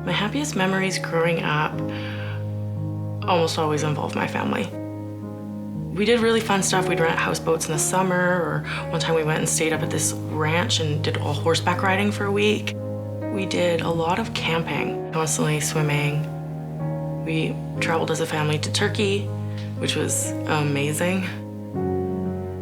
My happiest memories growing up almost always involve my family. We did really fun stuff. We'd rent houseboats in the summer, or one time we went and stayed up at this ranch and did all horseback riding for a week. We did a lot of camping, constantly swimming. We traveled as a family to Turkey, which was amazing.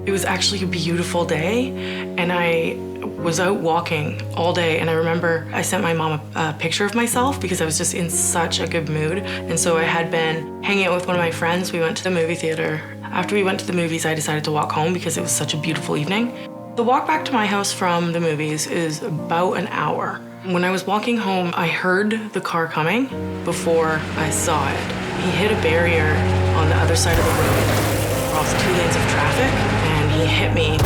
It was actually a beautiful day, and I was out walking all day, and I remember I sent my mom a picture of myself because I was just in such a good mood. And so I had been hanging out with one of my friends. We went to the movie theater. After we went to the movies, I decided to walk home because it was such a beautiful evening. The walk back to my house from the movies is about an hour. When I was walking home, I heard the car coming before I saw it. He hit a barrier on the other side of the road, across 2 lanes of traffic, and he hit me.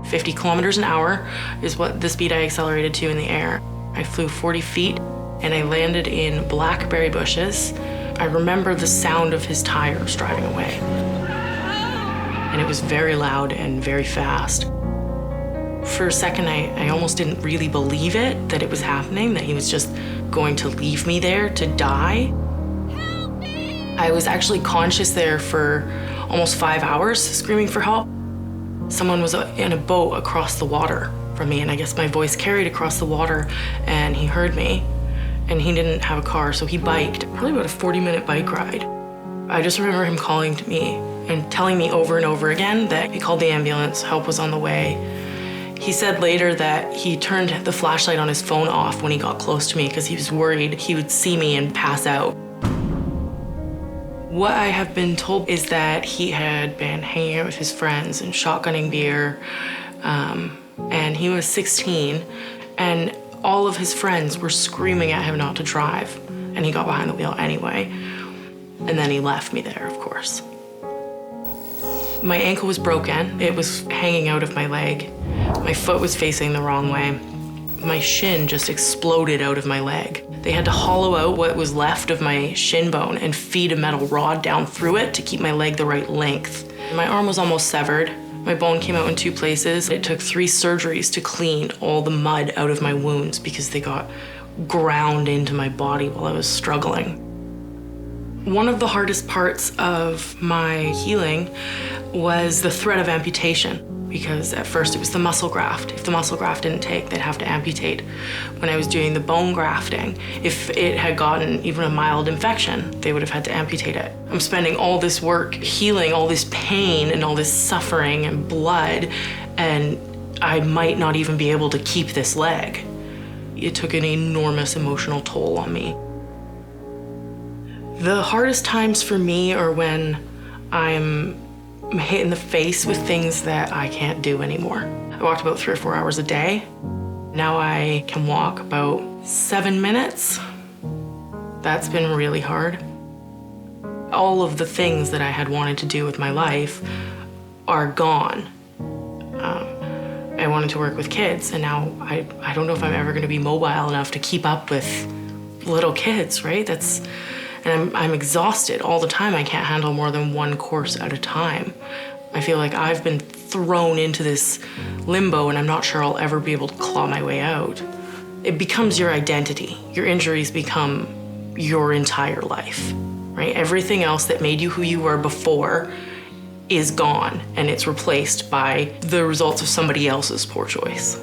50 kilometers an hour is what the speed I accelerated to in the air. I flew 40 feet and I landed in blackberry bushes. I remember the sound of his tires driving away. And it was very loud and very fast. For a second, I almost didn't really believe it, that it was happening, that he was just going to leave me there to die. Help me! I was actually conscious there for almost 5 hours, screaming for help. Someone was in a boat across the water from me, and I guess my voice carried across the water, and he heard me, and he didn't have a car, so he biked, probably about a 40-minute bike ride. I just remember him calling to me and telling me over and over again that he called the ambulance, help was on the way. He said later that he turned the flashlight on his phone off when he got close to me because he was worried he would see me and pass out. What I have been told is that he had been hanging out with his friends and shotgunning beer, and he was 16, and all of his friends were screaming at him not to drive, and he got behind the wheel anyway. And then he left me there, of course. My ankle was broken. It was hanging out of my leg. My foot was facing the wrong way. My shin just exploded out of my leg. They had to hollow out what was left of my shin bone and feed a metal rod down through it to keep my leg the right length. My arm was almost severed. My bone came out in 2 places. It took 3 surgeries to clean all the mud out of my wounds because they got ground into my body while I was struggling. One of the hardest parts of my healing was the threat of amputation, because at first it was the muscle graft. If the muscle graft didn't take, they'd have to amputate. When I was doing the bone grafting, if it had gotten even a mild infection, they would have had to amputate it. I'm spending all this work healing all this pain and all this suffering and blood, and I might not even be able to keep this leg. It took an enormous emotional toll on me. The hardest times for me are when I'm hit in the face with things that I can't do anymore. I walked about 3 or 4 hours a day. Now I can walk about 7 minutes. That's been really hard. All of the things that I had wanted to do with my life are gone. I wanted to work with kids, and now I don't know if I'm ever going to be mobile enough to keep up with little kids, right? And I'm exhausted all the time. I can't handle more than 1 course at a time. I feel like I've been thrown into this limbo and I'm not sure I'll ever be able to claw my way out. It becomes your identity. Your injuries become your entire life, right? Everything else that made you who you were before is gone, and it's replaced by the results of somebody else's poor choice.